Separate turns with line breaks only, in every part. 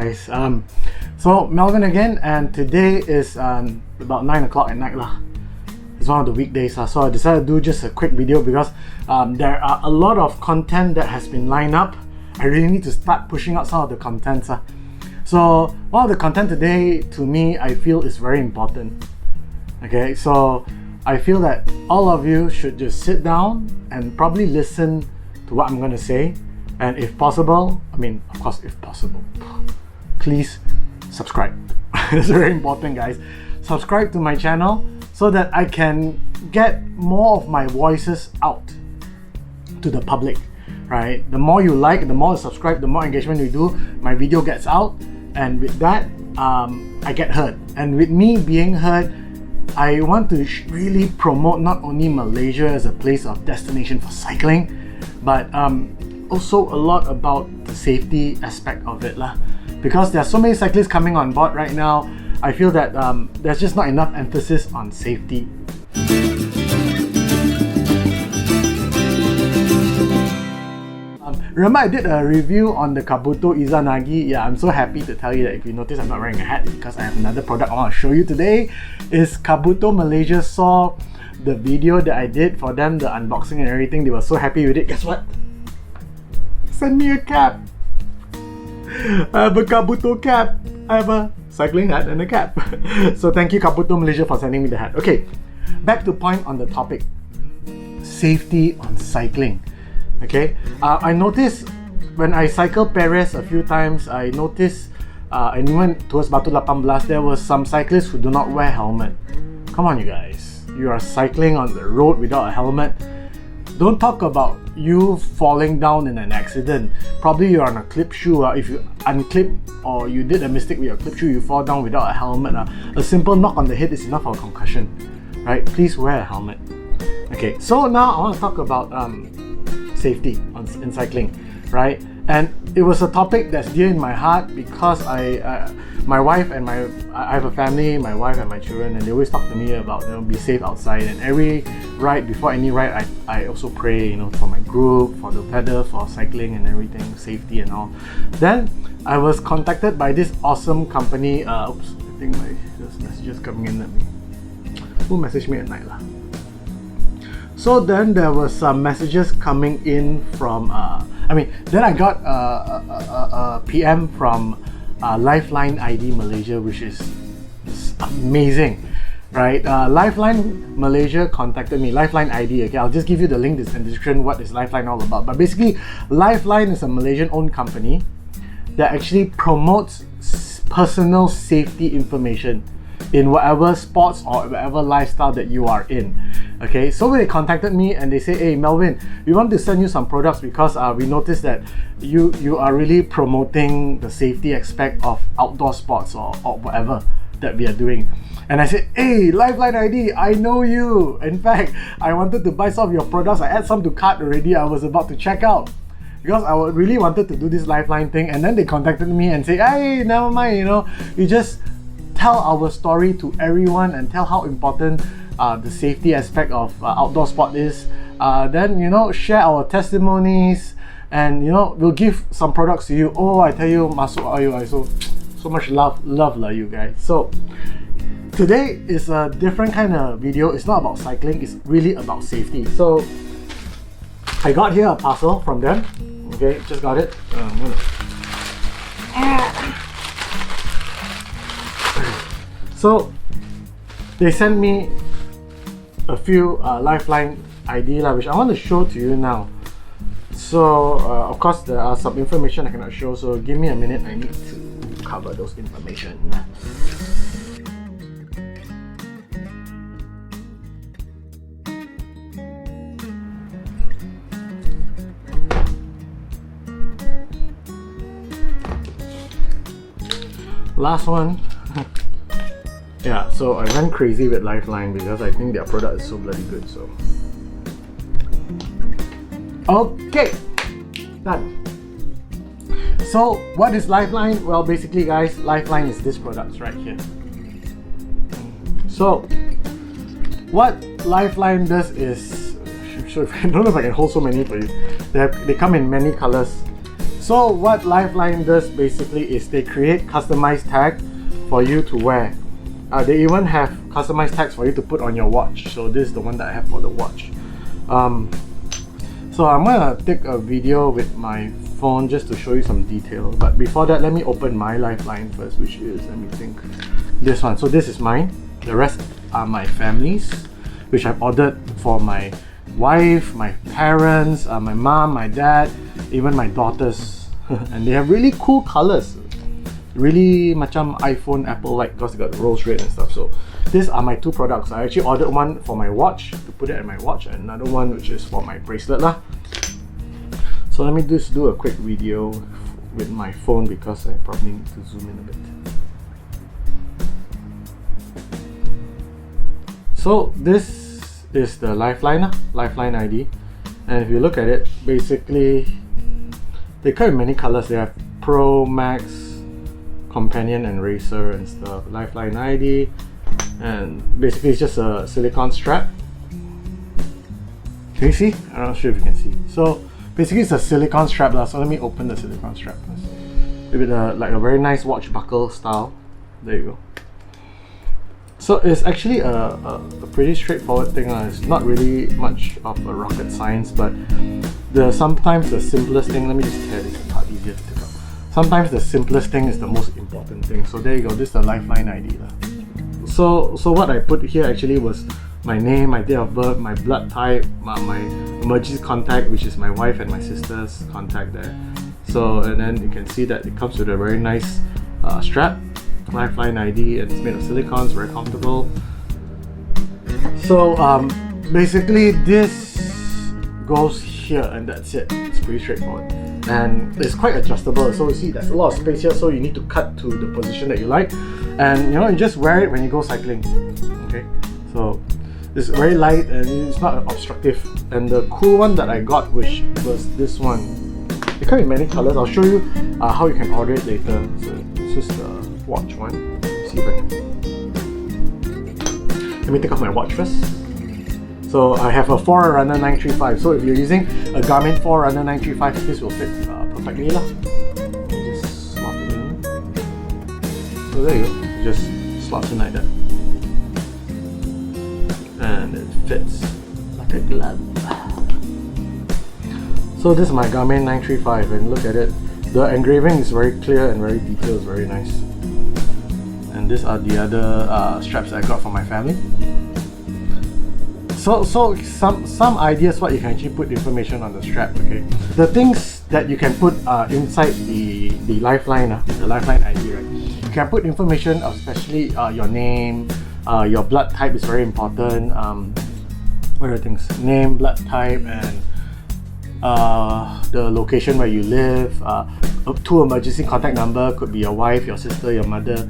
guys. So Melvin again, and today is about 9 o'clock at night lah. It's one of the weekdays lah. So I decided to do just a quick video because there are a lot of content that has been lined up. I really need to start pushing out some of the contents. So one of the content today, to me, I feel is very important. Okay, so I feel that all of you should just sit down and probably listen to what I'm going to say. And if possible, I mean, of course, if possible, please subscribe. It's very important, guys. Subscribe to my channel so that I can get more of my voices out to the public, right? The more you like, the more you subscribe, the more engagement you do, my video gets out. And with that, I get heard. And with me being heard, I want to really promote not only Malaysia as a place of destination for cycling, but also a lot about the safety aspect of it lah. Because there are so many cyclists coming on board right now, I feel that there's just not enough emphasis on safety. Remember I did a review on the Kabuto Izanagi. Yeah, I'm so happy to tell you that if you notice I'm not wearing a hat because I have another product I want to show you today. Is Kabuto Malaysia saw the video that I did for them, the unboxing and everything. They were so happy with it. Guess what? Send me a cap. I have a Kabuto cap. I have a cycling hat and a cap. So thank you Kabuto Malaysia for sending me the hat. Okay, back to point on the topic. Safety on cycling. Okay, I noticed when I cycle Paris a few times, I noticed and even towards Batu 18, there was some cyclists who do not wear helmet. Come on you guys, you are cycling on the road without a helmet. Don't talk about you falling down in an accident. Probably you're on a clip shoe. If you unclip or you did a mistake with your clip shoe, you fall down without a helmet. A simple knock on the head is enough for a concussion, right? Please wear a helmet. Okay, so now I want to talk about safety in cycling, right? And it was a topic that's dear in my heart because my wife and I have a family, my wife and my children, and they always talk to me about, be safe outside. And every ride, before any ride, I also pray, for my group, for the weather, for cycling and everything, safety and all. Then I was contacted by this awesome company. Oops, I think this message is coming in at me. Who messaged me at night lah? So then there was some messages coming in from, then I got a PM from Lifeline ID Malaysia, which is amazing, right? Lifeline Malaysia contacted me, Lifeline ID, okay? I'll just give you the link in the description what is Lifeline all about. But basically, Lifeline is a Malaysian-owned company that actually promotes personal safety information in whatever sports or whatever lifestyle that you are in. Okay, so they contacted me and they say, hey Melvin, we want to send you some products because we noticed that you are really promoting the safety aspect of outdoor sports or whatever that we are doing. And I said, hey, Lifeline ID, I know you. In fact, I wanted to buy some of your products. I add some to cart already. I was about to check out because I really wanted to do this Lifeline thing. And then they contacted me and say, hey, never mind, you just tell our story to everyone and tell how important the safety aspect of outdoor sport is. Then share our testimonies, and we'll give some products to you. Oh, I tell you, masuk ayo, so much love lah, you guys. So today is a different kind of video. It's not about cycling. It's really about safety. So I got here a parcel from them. Okay, just got it. So they sent me a few Lifeline ID which I want to show to you now. So of course there are some information I cannot show, so give me a minute, I need to cover those information. Last one. Yeah, so I went crazy with Lifeline because I think their product is so bloody good. So okay, done. So what is Lifeline? Well, basically guys, Lifeline is this product right here. So what Lifeline does is, I don't know if I can hold so many for you. They come in many colors. So what Lifeline does basically is they create customized tag for you to wear. They even have customized tags for you to put on your watch. So this is the one that I have for the watch. So I'm gonna take a video with my phone just to show you some detail. But before that, let me open my Lifeline first, which is, let me think, this one. So this is mine. The rest are my family's, which I've ordered for my wife, my parents, my mom, my dad, even my daughters. And they have really cool colors. Really macam iPhone, Apple like, because they got rose red and stuff. So these are my two products. I actually ordered one for my watch, to put it in my watch, and another one which is for my bracelet lah. So let me just do a quick video with my phone because I probably need to zoom in a bit. So this is the Lifeline ID, and if you look at it, basically they come in many colors. They have Pro, Max, Companion and Racer and stuff. Lifeline ID, and basically it's just a silicone strap. Can you see? I'm not sure if you can see. So basically it's a silicone strap lah. So let me open the silicone strap first. With like a very nice watch buckle style. There you go. So it's actually a pretty straightforward thing. It's not really much of a rocket science, but sometimes the simplest thing, let me just tear this apart, easier to take out. Sometimes the simplest thing is the most important thing. So there you go, this is the Lifeline ID lah. So what I put here actually was my name, my date of birth, my blood type, my emergency contact, which is my wife and my sister's contact there. So, and then you can see that it comes with a very nice strap, Lifeline ID, and it's made of silicone, it's very comfortable. So basically this goes here and that's it. It's pretty straightforward. And it's quite adjustable, so you see there's a lot of space here, so you need to cut to the position that you like, and you just wear it when you go cycling. Okay, so it's very light and it's not obstructive. And the cool one that I got, which was this one, it comes in many colors. I'll show you how you can order it later. So this is the watch one. Let's see if I can. Let me take off my watch first. So I have a Forerunner 935. So if you're using a Garmin Forerunner 935, this will fit perfectly lah. Just slot it in. So there you go. It just slots in like that, and it fits like a glove. So this is my Garmin 935, and look at it. The engraving is very clear and very detailed. It's very nice. And these are the other straps I got from my family. So some ideas what you can actually put information on the strap. Okay, the things that you can put inside the Lifeline, the Lifeline ID, right? You can put information, especially your name, your blood type is very important. What are the things? Name, blood type, and the location where you live. Two emergency contact number, could be your wife, your sister, your mother,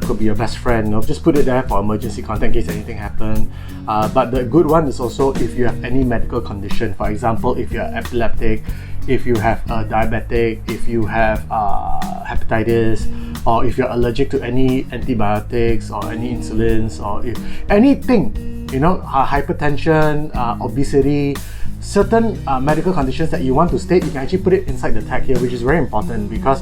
could be your best friend. Just put it there for emergency contact in case anything happens. But the good one is also if you have any medical condition. For example, if you're epileptic, if you have diabetic, if you have hepatitis, or if you're allergic to any antibiotics or any insulins, or if anything, hypertension, obesity, certain medical conditions that you want to state, you can actually put it inside the tag here, which is very important because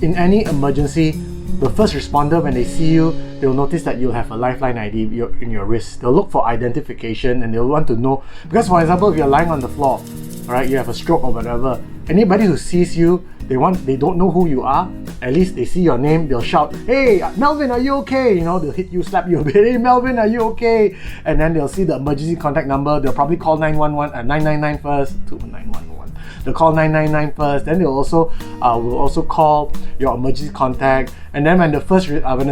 in any emergency, the first responder, when they see you, they'll notice that you'll have a Lifeline ID in your wrist. They'll look for identification and they'll want to know, because for example, if you're lying on the floor, alright, you have a stroke or whatever, anybody who sees you, they don't know who you are. At least they see your name, they'll shout, "Hey, Melvin, are you okay?" They'll hit you, slap you a bit. "Hey, Melvin, are you okay?" And then they'll see the emergency contact number. They'll probably call 999 first, 911. They'll call 999 first. Then they'll also will also call your emergency contact. And then when the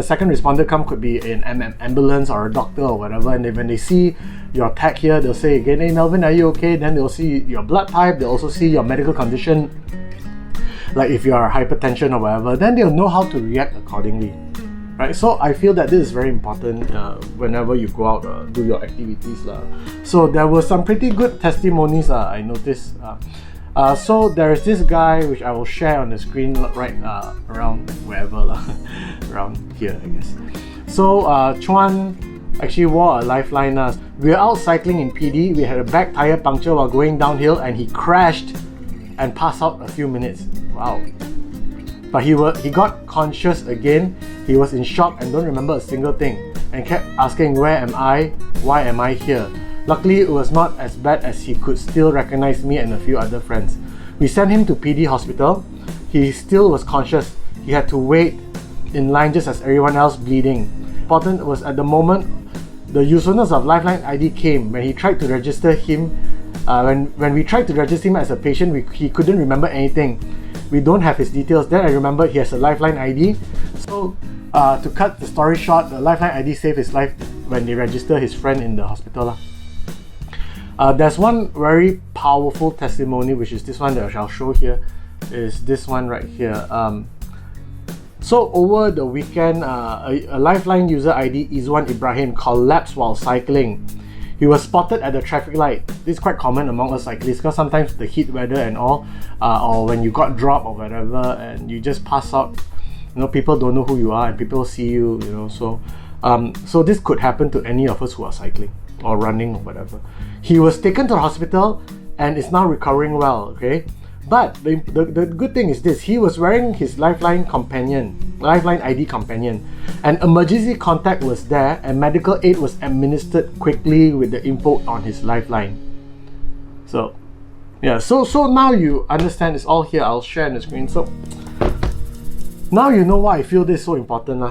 second responder comes, could be an ambulance or a doctor or whatever. And when they see your tag here, they'll say again, "Hey, Melvin, are you okay?" Then they'll see your blood type. They'll also see your medical condition, like if you are hypertension or whatever, then they'll know how to react accordingly, right? So I feel that this is very important whenever you go out, do your activities lah. So there were some pretty good testimonies I noticed. So there is this guy which I will share on the screen right around wherever lah, around here I guess. So Chuan actually wore a Lifeline. We were out cycling in PD. We had a back tire puncture while going downhill, and he crashed and passed out a few minutes. Wow. But he got conscious again. He was in shock and don't remember a single thing and kept asking, where am I? Why am I here? Luckily, it was not as bad as he could still recognize me and a few other friends. We sent him to PD hospital. He still was conscious. He had to wait in line just as everyone else bleeding. Important was at the moment, the usefulness of Lifeline ID came when he tried to register him. When we tried to register him as a patient, he couldn't remember anything. We don't have his details. Then I remember he has a Lifeline ID. So to cut the story short, the Lifeline ID saved his life when they registered his friend in the hospital. There's one very powerful testimony, which is this one that I'll show here. Is this one right here. So over the weekend, a Lifeline user ID, Izwan Ibrahim, collapsed while cycling. He was spotted at the traffic light. This is quite common among us cyclists because sometimes the heat weather and all, or when you got dropped or whatever and you just pass out, people don't know who you are and people see you, so this could happen to any of us who are cycling or running or whatever. He was taken to the hospital and is now recovering well, okay? But the good thing is this, he was wearing his Lifeline ID companion. An emergency contact was there and medical aid was administered quickly with the info on his Lifeline. So, yeah, so now you understand, it's all here, I'll share on the screen. So, now you know why I feel this is so important.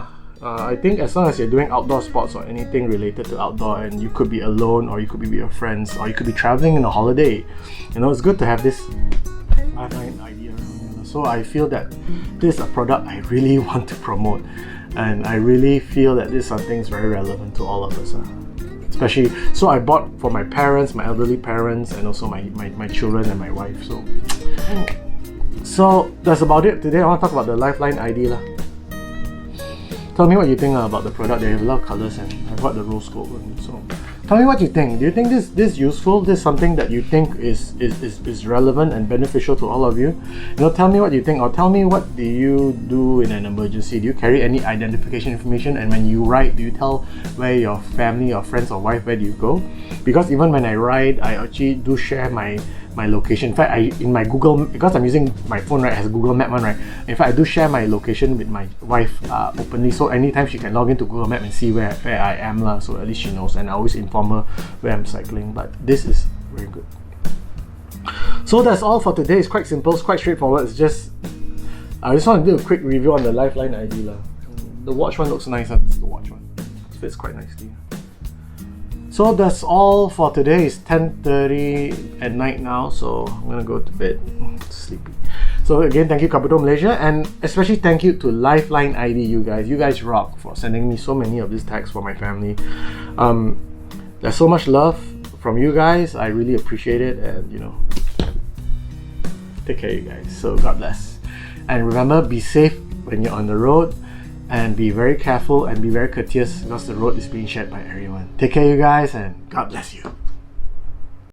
I think as long as you're doing outdoor sports or anything related to outdoor, and you could be alone or you could be with your friends or you could be traveling on a holiday, it's good to have this Lifeline ID around. So I feel that this is a product I really want to promote, and I really feel that this is something that's very relevant to all of us. Especially, so I bought for my parents, my elderly parents, and also my children and my wife. So that's about it. Today I want to talk about the Lifeline ID. Tell me what you think about the product. They have a lot of colors and I've got the rose gold one. So tell me what you think. Do you think this is useful? This is something that you think is relevant and beneficial to all of you? Tell me what you think, or tell me what do you do in an emergency. Do you carry any identification information? And when you ride, do you tell where your family or friends or wife, where do you go? Because even when I ride, I actually do share my location. In fact, in my Google, because I'm using my phone, right, has a Google Map one, right? In fact, I do share my location with my wife openly, so anytime she can log into Google Map and see where I am, so at least she knows, and I always inform her where I'm cycling. But this is very good. So that's all for today. It's quite simple, it's quite straightforward. It's just, I just want to do a quick review on the Lifeline ID. The watch one looks nice, it's the watch one. It fits quite nicely. So that's all for today. It's 10:30 at night now, so I'm gonna go to bed. Sleepy. So again, thank you Kabuto Malaysia, and especially thank you to Lifeline ID. You guys rock for sending me so many of these tags for my family. There's so much love from you guys. I really appreciate it, and take care, you guys. So God bless, and remember, be safe when you're on the road. And be very careful and be very courteous because the road is being shared by everyone. Take care, you guys, and God bless you.